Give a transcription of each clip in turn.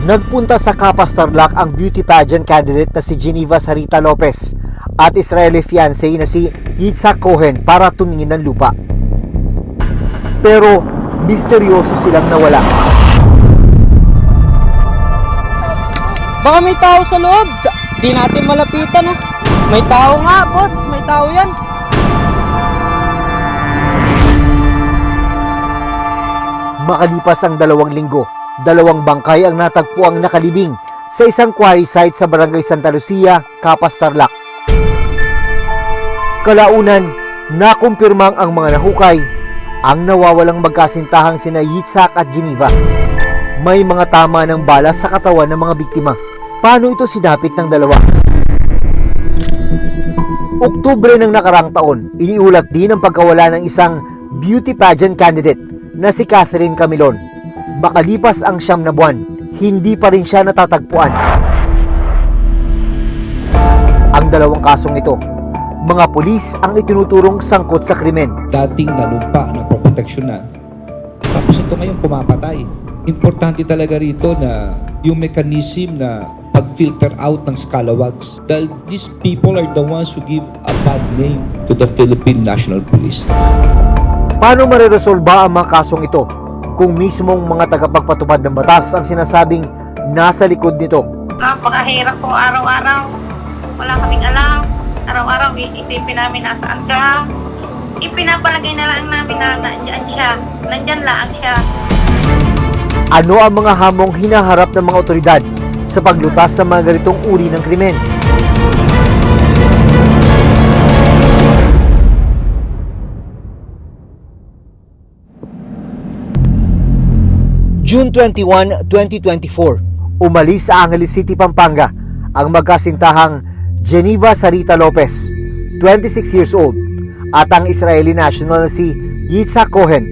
Nagpunta sa Kapas Tarlac ang beauty pageant candidate na si Geneva Sarita Lopez at Israeli fiancé na si Yitzhak Cohen para tumingin ng lupa. Pero misteryoso silang nawala. Baka may tao sa loob. Di natin malapitan. May tao nga, boss. May tao yan. Makalipas ang 2 linggo, 2 bangkay ang natagpuang nakalibing sa isang quarry site sa Barangay Santa Lucia, Kapas Tarlac. Kalaunan, nakumpirmang ang mga nahukay ang nawawalang magkasintahang sina Yitzhak at Geneva. May mga tama ng bala sa katawan ng mga biktima. Paano ito sinapit ng dalawa? Oktubre ng nakarang taon, iniulat din ang pagkawala ng isang beauty pageant candidate na si Catherine Camilon. Makalipas ang 9 na buwan, hindi pa rin siya natatagpuan. Ang 2 kasong ito, mga pulis ang itinuturong sangkot sa krimen. Dating nanumpa na proteksyonan, tapos ito ngayon pumapatay. Importante talaga rito na yung mechanism na pag-filter out ng scalawags, dahil these people are the ones who give a bad name to the Philippine National Police. Paano mareresolba ang mga kasong ito kung mismong mga tagapagpatupad ng batas ang sinasabing nasa likod nito? Napakahirap po araw-araw. Wala kaming alam. Araw-araw iisipin namin nasaan ka. Ipinapalagay na lang namin na nandyan siya. Nandyan lang siya. Ano ang mga hamong hinaharap ng mga otoridad sa paglutas sa mga ganitong uri ng krimen? June 21, 2024, umalis sa Angeles City, Pampanga ang magkasintahang Geneva Sarita Lopez, 26 years old, at ang Israeli national na si Yitzhak Cohen,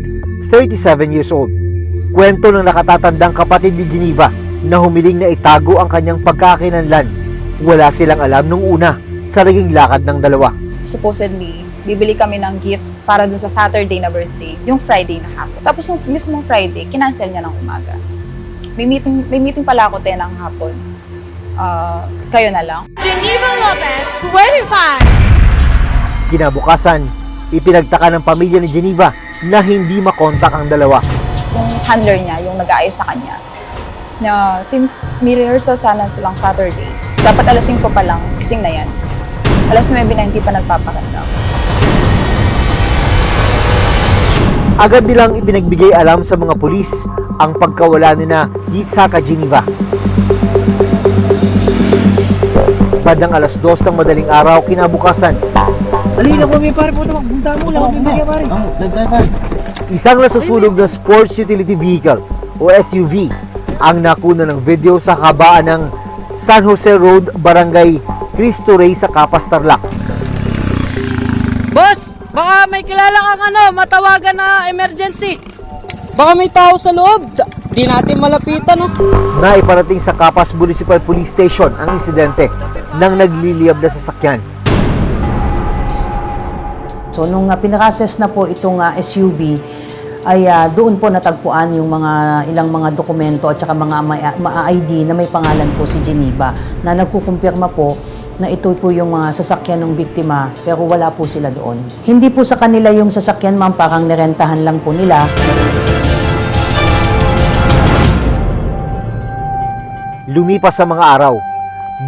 37 years old. Kwento ng nakatatandang kapatid ni Geneva na humiling na itago ang kanyang pagkakinanlan. Wala silang alam nung una sa naging lakad ng dalawa. Supposedly, bibili kami ng gift para dun sa Saturday na birthday, yung Friday na hapon. Tapos nung mismong Friday, kinancel niya ng umaga. May meeting pala ako 10 ng hapon. Kayo na lang. Geneva Lopez, 25! Kinabukasan, ipinagtaka ng pamilya ni Geneva na hindi makontak ang dalawa. Yung handler niya, yung nag-aayos sa kanya, na since may rehearsal sana silang Saturday, dapat alas 5 pa lang, gising na yan. Alas 9 na hindi pa nagpapakanda. Agad nilang ipinagbigay alam sa mga pulis ang pagkawala ni na Yitzhak at Geneva. Bandang alas 2 ng madaling araw kinabukasan, Alina po, may pare po ito. Punta mo lang. Pare. isang nasusunog na sports utility vehicle o SUV ang nakuna ng video sa kabaan ng San Jose Road, Barangay Cristo Rey sa Kapas Tarlac. Boss, baka may kilala kang matawagan na emergency. Baka may tao sa loob. Di natin malapitan. Naiparating sa Kapas Municipal Police Station ang insidente ng nagliliyab na sasakyan. So, nung pinaka-assess na po itong SUV, ay doon po natagpuan yung ilang mga dokumento at saka mga ID na may pangalan po si Geneva na nagkukumpirma po na ito po yung mga sasakyan ng biktima pero wala po sila doon. Hindi po sa kanila yung sasakyan, ma'am, parang nirentahan lang po nila. Lumipas sa mga araw,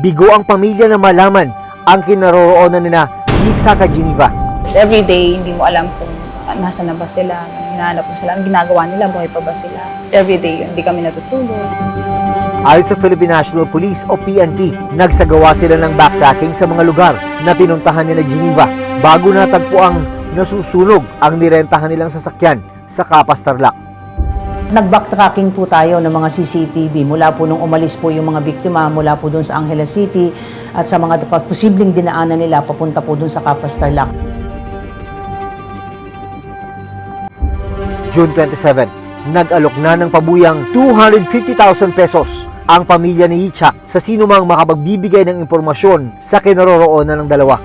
bigo ang pamilya na malaman ang kinaroroonan ni na Yitzhak at Geneva. Every day, hindi mo alam kung nasa na ba sila, hinahanap mo sila, ang ginagawa nila, buhay pa ba sila. Every day, hindi kami natutulog. Ayon sa Philippine National Police o PNP, nagsagawa sila ng backtracking sa mga lugar na pinuntahan ni na Geneva bago natagpo ang nasusunog ang nirentahan nilang sasakyan sa Kapas Tarlac. Nag-backtracking po tayo ng mga CCTV mula po nung umalis po yung mga biktima mula po doon sa Angeles City at sa mga posibleng dinaanan nila papunta po doon sa Kapas Tarlac. June 27, nag-alok na ng pabuyang 250,000 pesos ang pamilya ni Yitzhak sa sinumang makapagbibigay ng impormasyon sa kinaroroonan ng dalawa.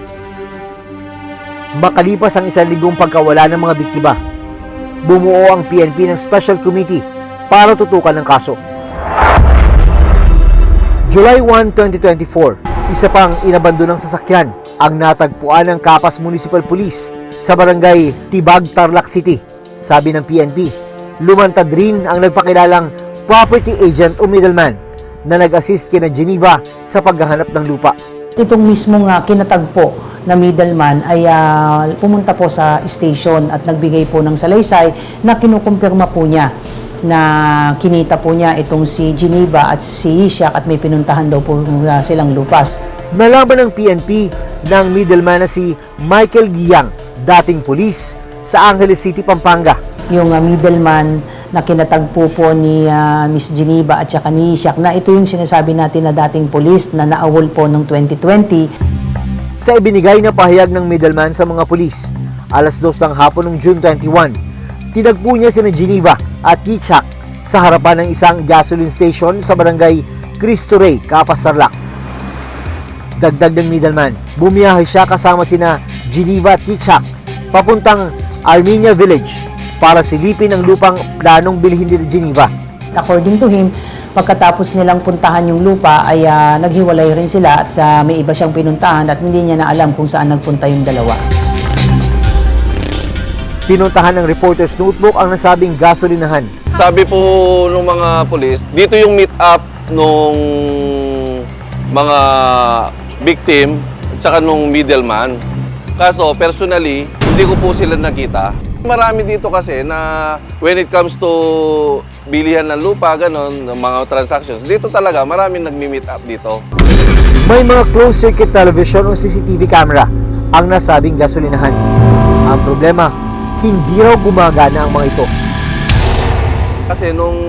Makalipas ang 1 linggong pagkawala ng mga biktima, bumuo ang PNP ng Special Committee para tutukan ng kaso. July 1, 2024, isa pang inabandonang sasakyan ang natagpuan ng Capas Municipal Police sa barangay Tibag, Tarlac City. Sabi ng PNP, lumantad rin ang nagpakilalang property agent o middleman na nag-assist kina Geneva sa paghahanap ng lupa. Itong mismong kinatagpo na middleman ay pumunta po sa station at nagbigay po ng salaysay na kinukumpirma po niya na kinita po niya itong si Geneva at si Ishak at may pinuntahan daw po silang lupa. Nalaman ng PNP ng middleman na si Michael Giyang, dating pulis sa Angeles City, Pampanga. Yung middleman na kinatagpo po ni Miss Geneva at saka ni Ishak na ito yung sinasabi natin na dating pulis na naawol po noong 2020. Sa ibinigay na pahayag ng middleman sa mga pulis, alas 2 ng hapon ng June 21, tinagpo niya sina Geneva at Ishak sa harapan ng isang gasoline station sa barangay Cristo Rey, Capas, Tarlac. Dagdag ng middleman, bumiyahe siya kasama sina Geneva at Ishak papuntang Armenia Village para silipin ang lupang planong bilhin ni Geneva. According to him, pagkatapos nilang puntahan yung lupa ay naghiwalay rin sila at may iba siyang pinuntahan at hindi niya na alam kung saan nagpunta yung dalawa. Pinuntahan ng Reporter's Notebook ang nasabing gasolinahan. Sabi po ng mga polis, dito yung meet up nung mga victim at saka nung middleman. Kaso personally, hindi ko po sila nakita. Marami dito kasi na when it comes to bilihan ng lupa, ganon, ng mga transactions, dito talaga maraming nagmi-meet up dito. May mga closed-circuit television o CCTV camera ang nasabing gasolinahan. Ang problema, hindi raw gumagana ang mga ito. Kasi nung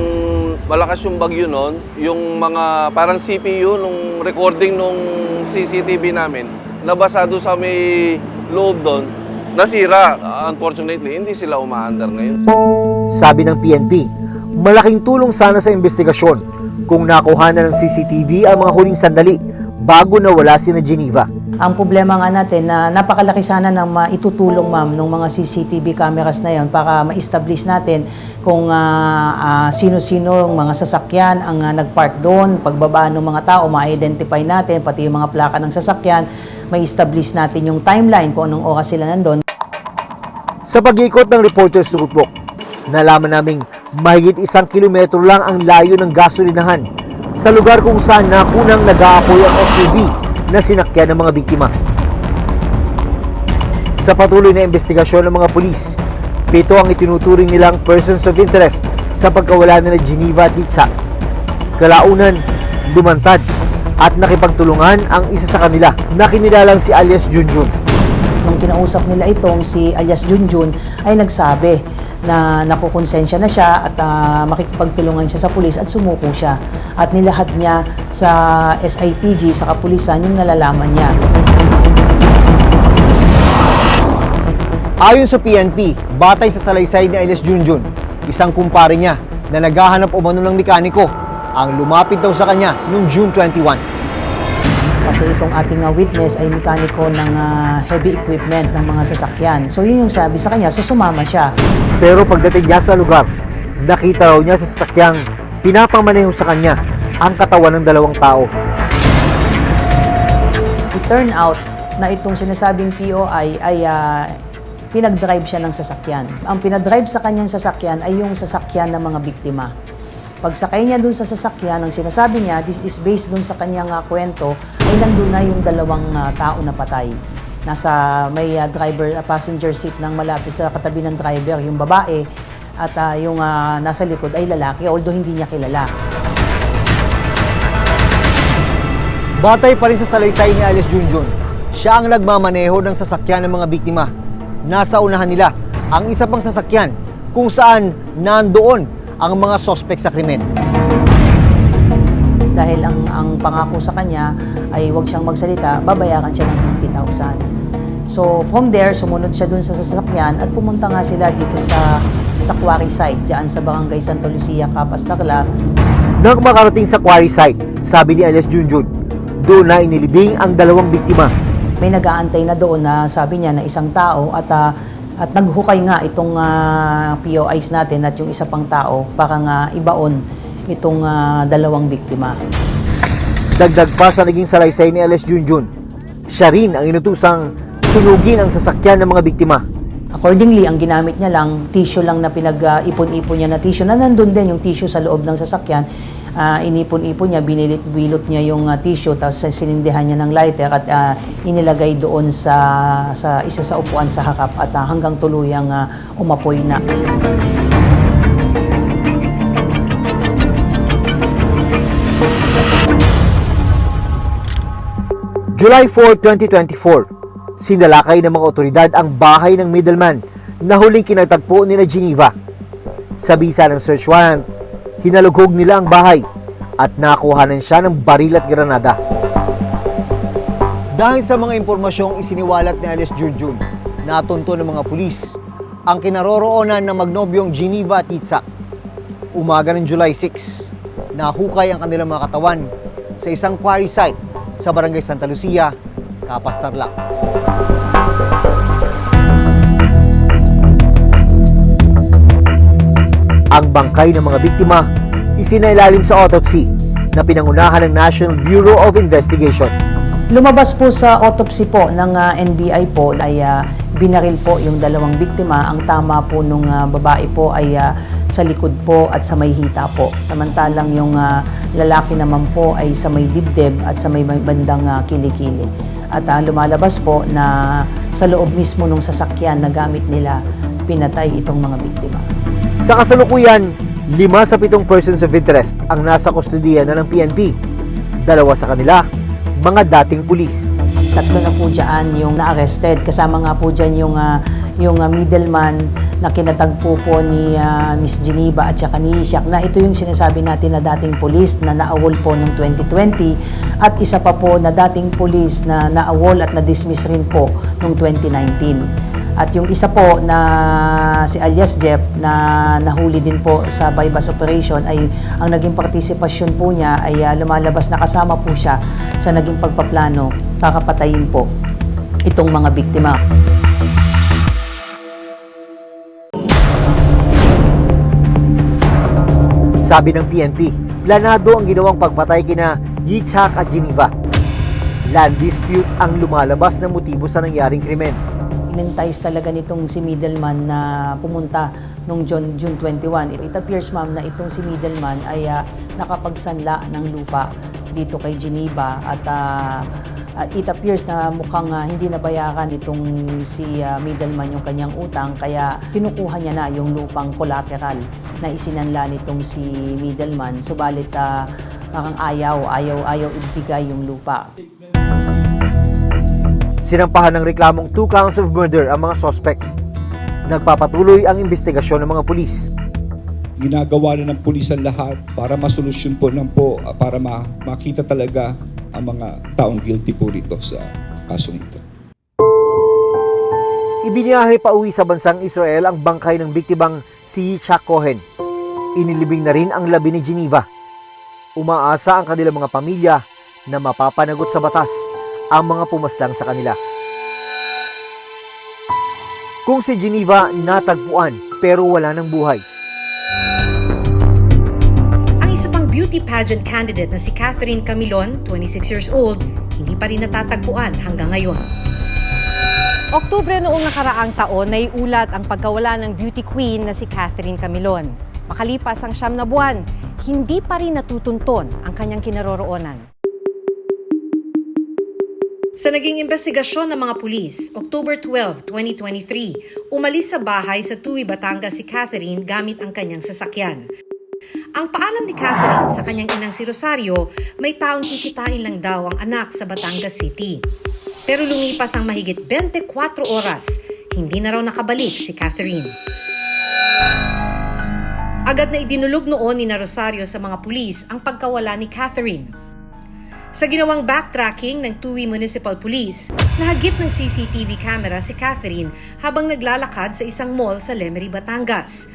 malakas yung bagyo nun, yung mga parang CPU, nung recording nung CCTV namin, nabasa doon sa may loob doon, nasira. Unfortunately, hindi sila umaandar ngayon. Sabi ng PNP, malaking tulong sana sa investigasyon kung nakuha na ng CCTV ang mga huling sandali bago nawala sina Geneva. Ang problema nga natin na napakalaki sana ng maitutulong ma'am ng mga CCTV cameras na yon para ma-establish natin kung sino-sino ang mga sasakyan ang nagpark doon, pagbaba ng mga tao, ma-identify natin, pati yung mga plaka ng sasakyan, ma-establish natin yung timeline kung anong oras sila nandun. Sa pag-ikot ng Reporter's Notebook, nalaman naming mahigit 1 kilometro lang ang layo ng gasolinahan sa lugar kung saan nakunang nag-aapoy ang SUV na sinakyan ng mga biktima. Sa patuloy na investigasyon ng mga pulis, 7 ang itinuturing nilang persons of interest sa pagkawala nila Geneva at Ishak. Kalaunan, lumantad at nakipagtulungan ang isa sa kanila na kinilalang si alias Junjun. Nung kinausap nila itong si alias Junjun ay nagsabi na nakukonsensya na siya at makikipagtulungan siya sa pulis at sumuko siya. At nilahad niya sa SITG, sa kapulisan, yung nalalaman niya. Ayon sa PNP, batay sa salaysay ni alias Junjun, isang kumpare niya na naghahanap umano ng mekaniko ang lumapit daw sa kanya noong June 21. Kasi itong ating witness ay mekaniko ng heavy equipment ng mga sasakyan. So yun yung sabi sa kanya, so sumama siya. Pero pagdating niya sa lugar, nakita raw niya sa sasakyang pinapamaneho sa kanya ang katawan ng 2 tao. It turned out na itong sinasabing POI ay pinag-drive siya ng sasakyan. Ang pinag-drive sa kanyang sasakyan ay yung sasakyan ng mga biktima. Pagsakay niya dun sa sasakyan, ang sinasabi niya, this is based dun sa kanyang kwento, ay nandun na yung 2 tao na patay. Nasa may passenger seat ng malapit sa katabi ng driver, yung babae, at yung nasa likod ay lalaki, although hindi niya kilala. Batay pa rin sa salaysay ni alias Junjun, siya ang nagmamaneho ng sasakyan ng mga biktima. Nasa unahan nila ang isa pang sasakyan kung saan nandoon ang mga sospek sa krimen. Dahil ang pangako sa kanya ay huwag siyang magsalita, babayaran siya ng 50,000. So from there, sumunod siya dun sa sasakyan at pumunta nga sila dito sa quarry site, dyan sa barangay Santa Lucia, Capas, Tarlac. Nang makarating sa quarry site, sabi ni alias Junjun, doon na inilibing ang 2 biktima. May nag-aantay na doon na sabi niya na isang tao at At naghukay nga itong POIs natin at yung isa pang tao para nga ibaon itong dalawang biktima. Dagdag pa sa naging salaysay ni Alice Junjun, siya rin ang inutusang sunugin ang sasakyan ng mga biktima. Accordingly, ang ginamit niya lang, tissue lang na pinag-ipon-ipon niya na tissue, na nandun din yung tissue sa loob ng sasakyan. Inipon-ipon niya, binilit-bilot niya yung tissue, tapos sinindihan niya ng lighter at inilagay doon sa isa sa upuan sa harap at hanggang tuluyang umapoy na. July 4, 2024, sinalakay ng mga otoridad ang bahay ng middleman na huling kinatagpo ni na Geneva. Sa bisa ng search warrant, hinalughog nila ang bahay at nakuhanan siya ng baril at granada. Dahil sa mga impormasyong isiniwalat ni Alice Junjun, natunto ng mga pulis ang kinaroroonan ng magnobyong Geneva at Itzhak. Umaga ng July 6, nahukay ang kanilang mga katawan sa isang quarry site sa Barangay Santa Lucia, Capas, Tarlac. Ang bangkay ng mga biktima isinailalim sa autopsy na pinangunahan ng National Bureau of Investigation. Lumabas po sa autopsy po ng NBI po ay binaril po yung dalawang biktima. Ang tama po nung babae po ay sa likod po at sa may hita po. Samantalang yung lalaki naman po ay sa may dibdib at sa may bandang kilikili. At lumalabas po na sa loob mismo ng sasakyan na gamit nila, pinatay itong mga biktima. Sa kasalukuyan, 5 sa 7 persons of interest ang nasa kustodiya na ng PNP. 2 sa kanila, mga dating pulis. 3 na po dyan yung na-arrested. Kasama nga po dyan yung middleman na kinatagpo po ni Miss Geneva at saka ni Ishak, na ito yung sinasabi natin na dating pulis na naawol po noong 2020 at isa pa po na dating pulis na naawol at na-dismiss rin po noong 2019. At yung isa po na si alias Jeff na nahuli din po sa bypass operation ay ang naging partisipasyon po niya ay lumalabas na kasama po siya sa naging pagpaplano kakapatayin po itong mga biktima. Sabi ng PNP, planado ang ginawang pagpatay kina Itzhak at Geneva. Land dispute ang lumalabas na motibo sa nangyaring krimen. Inentice talaga nitong si middleman na pumunta noong June 21. It appears, ma'am, na itong si middleman ay nakapagsanla ng lupa dito kay Geneva at it appears na mukhang hindi nabayaran itong si middleman yung kanyang utang, kaya kinukuha niya na yung lupang collateral na isinanla nitong si middleman. Subalit parang ayaw ibigay yung lupa. Sinampahan ng reklamong 2 counts of murder ang mga suspect. Nagpapatuloy ang investigasyon ng mga pulis. Ginagawa na ng pulis ang lahat para masolusyon po para makita talaga ang mga taong guilty po rito sa kasong ito. Ibiniyahe pa uwi sa bansang Israel ang bangkay ng biktimang si Yitzhak Cohen. Inilibing na rin ang labi ni Geneva. Umaasa ang kanilang mga pamilya na mapapanagot sa batas ang mga pumaslang sa kanila. Kung si Geneva natagpuan pero wala ng buhay. Ang isa pang beauty pageant candidate na si Catherine Camilon, 26 years old, hindi pa rin natatagpuan hanggang ngayon. Oktubre noong nakaraang taon, naiulat ang pagkawala ng beauty queen na si Catherine Camilon. Makalipas ang 9 na buwan, hindi pa rin natutunton ang kanyang kinaroroonan. Sa naging investigasyon ng mga pulis, October 12, 2023, umalis sa bahay sa Tuwi, Batangas si Catherine gamit ang kanyang sasakyan. Ang paalam ni Catherine sa kanyang inang si Rosario, may taong kikitain lang daw ang anak sa Batangas City. Pero lumipas ang mahigit 24 oras, hindi na raw nakabalik si Catherine. Agad na idinulog noon ni Rosario sa mga pulis ang pagkawala ni Catherine. Sa ginawang backtracking ng Tuwi Municipal Police, nahagip ng CCTV camera si Catherine habang naglalakad sa isang mall sa Lemery, Batangas.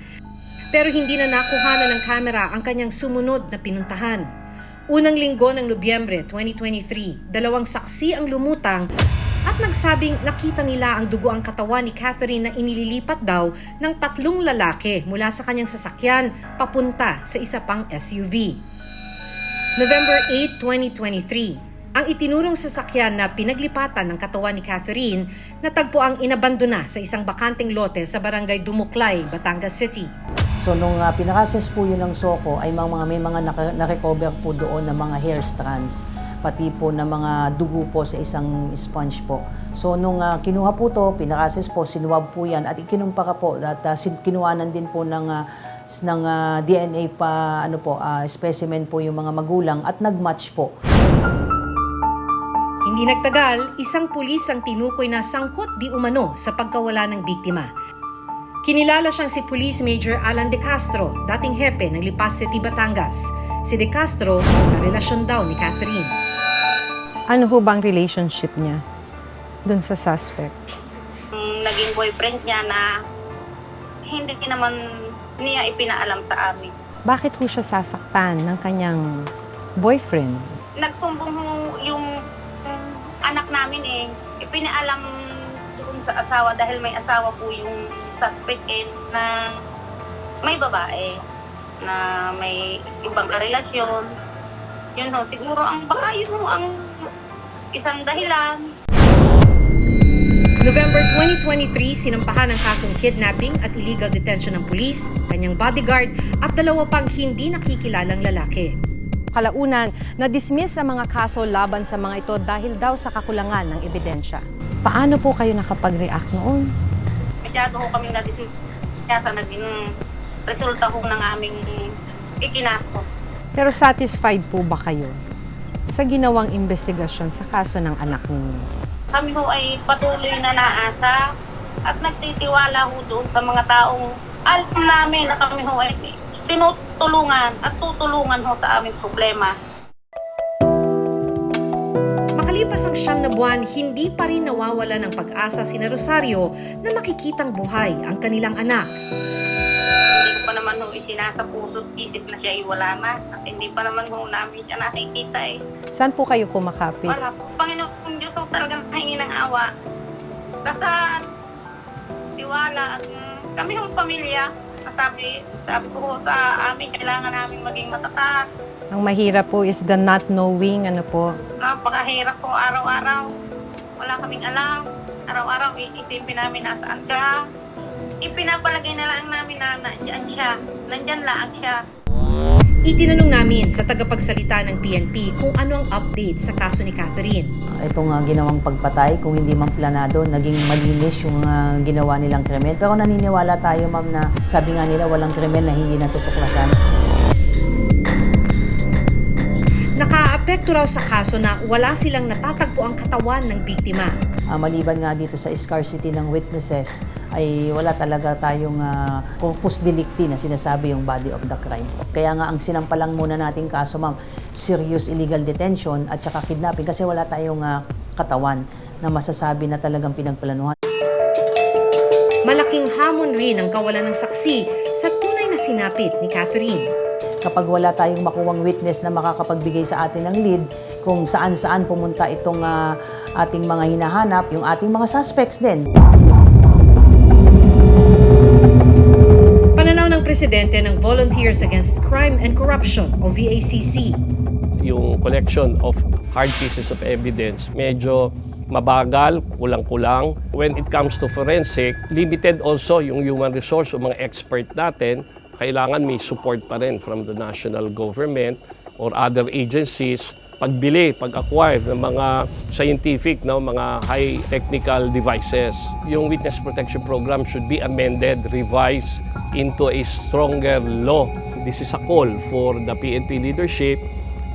Pero hindi na nakuhanan ng camera ang kanyang sumunod na pinuntahan. Unang linggo ng Nobyembre 2023, 2 saksi ang lumutang at nagsabing nakita nila ang dugo ang katawan ni Catherine na inililipat daw ng 3 lalaki mula sa kanyang sasakyan papunta sa isa pang SUV. November 8, 2023, ang itinurong sasakyan na pinaglipatan ng katawan ni Catherine natagpo ang inabandona sa isang bakanteng lote sa barangay Dumuklay, Batangas City. So nung pinakases po yun ng SOCO ay may mga na-recover po doon na mga hair strands, pati po na mga dugo po sa isang sponge po. So nung kinuha po to, pinakases po, sinuwab po yan at ikinumpara po at kinuhanan din po ng DNA pa specimen po yung mga magulang at nagmatch po. Hindi nagtagal, isang pulis ang tinukoy na sangkot di umano sa pagkawala ng biktima. Kinilala siyang si Police Major Alan De Castro, dating hepe ng Lipas City, Batangas. Si De Castro, karelasyon daw ni Catherine. Ano ho bang relationship niya dun sa suspect? Naging boyfriend niya na hindi naman niya ipinaalam sa amin. Bakit ho siya sasaktan ng kanyang boyfriend? Nagsumbong yung anak namin ipinaalam doon sa asawa dahil may asawa po yung suspect na may babae na may ibang relasyon. Yun ho, siguro baka yun ho ang isang dahilan. November 2023, sinampahan ng kasong kidnapping at illegal detention ng pulis, kanyang bodyguard at 2 pang hindi nakikilalang lalaki. Kalaunan, na-dismiss ang mga kaso laban sa mga ito dahil daw sa kakulangan ng ebidensya. Paano po kayo nakapag-react noon? Masyado ho kaming nadismiss sa naging resulta ho ng aming ikinaso. Pero satisfied po ba kayo sa ginawang investigasyon sa kaso ng anak ninyo? Kami ho ay patuloy na naasa at nagtitiwala ho doon sa mga taong alam namin na kami ho ay tinutulungan at tutulungan ho sa aming problema. Makalipas ang 9 na buwan, hindi pa rin nawawala ng pag-asa sina Rosario na makikitang buhay ang kanilang anak. Hindi ko pa naman ho isinasa puso't isip na siya iwala na at hindi pa naman ho namin siya nakikita Saan po kayo kumakapit? Wala po. Panginoon Diyos ho talagang nahingi ng awa. Dasal, tiwala at kami hong pamilya. Sabi ko ho sa amin, kailangan namin maging matatag. Ang mahirap po is the not knowing, Napakahirap po araw-araw. Wala kaming alam. Araw-araw iisipin namin nasaan ka. Ipinapalagay na lang namin na nandyan siya. Nandyan lang siya. Itinanong namin sa tagapagsalita ng PNP kung ano ang update sa kaso ni Catherine. Itong ginawang pagpatay, kung hindi man planado, naging malinis yung ginawa nilang krimen. Pero naniniwala tayo, ma'am, na sabi nga nila walang krimen na hindi natutuklasan. Nakaapekto raw sa kaso na wala silang natatagpo ang katawan ng biktima. Maliban nga dito sa scarcity ng witnesses, ay wala talaga tayong corpus delicti na sinasabi yung body of the crime. Kaya nga ang sinampalang muna nating kaso, ma'am, serious illegal detention at saka kidnapping kasi wala tayong katawan na masasabi na talagang pinagplanuhan. Malaking hamon rin ang kawalan ng saksi sa tunay na sinapit ni Catherine. Kapag wala tayong makuwang witness na makakapagbigay sa atin ng lead kung saan-saan pumunta itong ating mga hinahanap, yung ating mga suspects din. Pananaw ng presidente ng Volunteers Against Crime and Corruption o VACC. Yung collection of hard pieces of evidence medyo mabagal, kulang-kulang. When it comes to forensic, limited also yung human resource o mga expert natin. Kailangan may support pa rin from the national government or other agencies. Pagbili, pag-acquire ng mga scientific, mga high technical devices. Yung witness protection program should be amended, revised into a stronger law. This is a call for the PNP leadership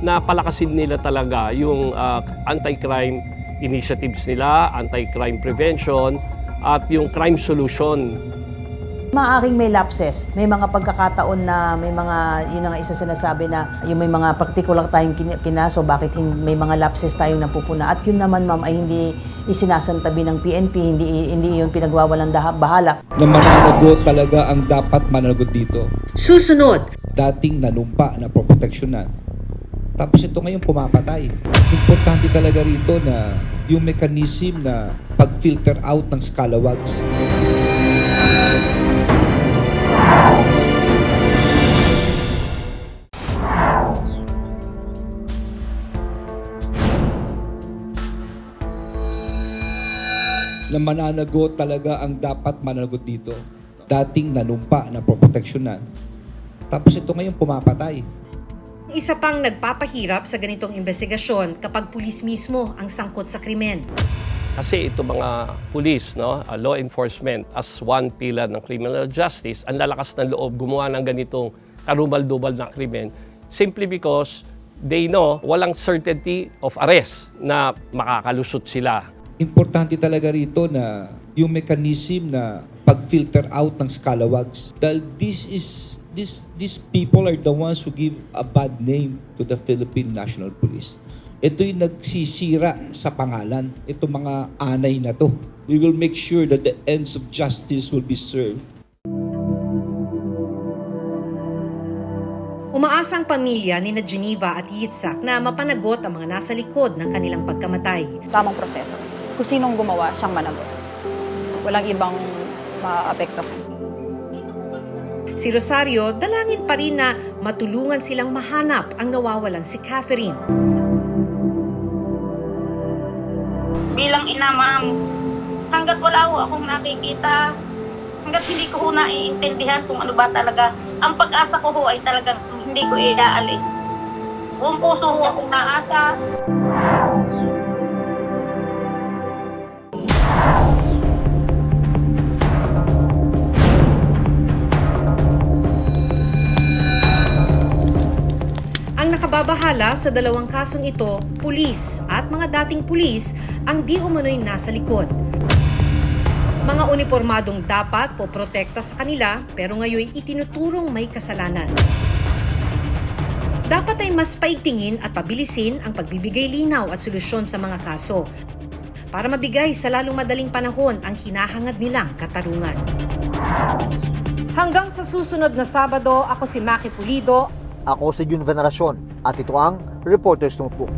na palakasin nila talaga yung anti-crime initiatives nila, anti-crime prevention, at yung crime solution. Maaaring may lapses. May mga pagkakataon na may mga, yun ang isa sinasabi na yung may mga particular tayong kinaso, bakit may mga lapses tayong napupuna. At yun naman, ma'am, ay hindi isinasantabi ng PNP, hindi yun pinagwawalang bahala. Na mananagot talaga ang dapat mananagot dito. Susunod, Dating nanumpa na proteksyonan. Tapos ito ngayon pumapatay. Importante talaga rito na yung mechanism na pag-filter out ng scalawags. Na mananagot talaga ang dapat mananagot dito. Dating nanumpa na proteksyonan. Tapos ito ngayon pumapatay. Isa pang nagpapahirap sa ganitong investigasyon kapag pulis mismo ang sangkot sa krimen. Kasi ito mga police, no, law enforcement as one pillar ng criminal justice, ang lalakas ng loob gumawa ng ganitong karumal-dumal na krimen simply because they know walang certainty of arrest na makakalusot sila. Importante talaga rito na yung mechanism na pag-filter out ng scalawags. Dahil these people are the ones who give a bad name to the Philippine National Police. Ito yung nagsisira sa pangalan. Ito mga anay na to. We will make sure that the ends of justice will be served. Umaasa ang pamilya ni Geneva at Yitzhak na mapanagot ang mga nasa likod ng kanilang pagkamatay. Tamang proseso. Kung sinong gumawa, siyang managot. Walang ibang maapekto. Si Rosario, dalangin pa rin na matulungan silang mahanap ang nawawalang si Catherine. Bilang ina, ma'am, hanggat wala ho akong nakikita, hanggat hindi ko ho naiintindihan kung ano ba talaga, ang pag-asa ko ho ay talagang hindi ko iaalis. Buong puso ho akong naasa. Ang nakababahala sa dalawang kasong ito, pulis at mga dating pulis ang di umano'y nasa likod. Mga uniformadong dapat poprotekta sa kanila pero ngayon itinuturong may kasalanan. Dapat ay mas paigtingin at pabilisin ang pagbibigay linaw at solusyon sa mga kaso para mabigay sa lalong madaling panahon ang hinahangad nilang katarungan. Hanggang sa susunod na Sabado, ako si Maki Pulido. Ako si Jun Veneracion at ito ang Reporter's Notebook.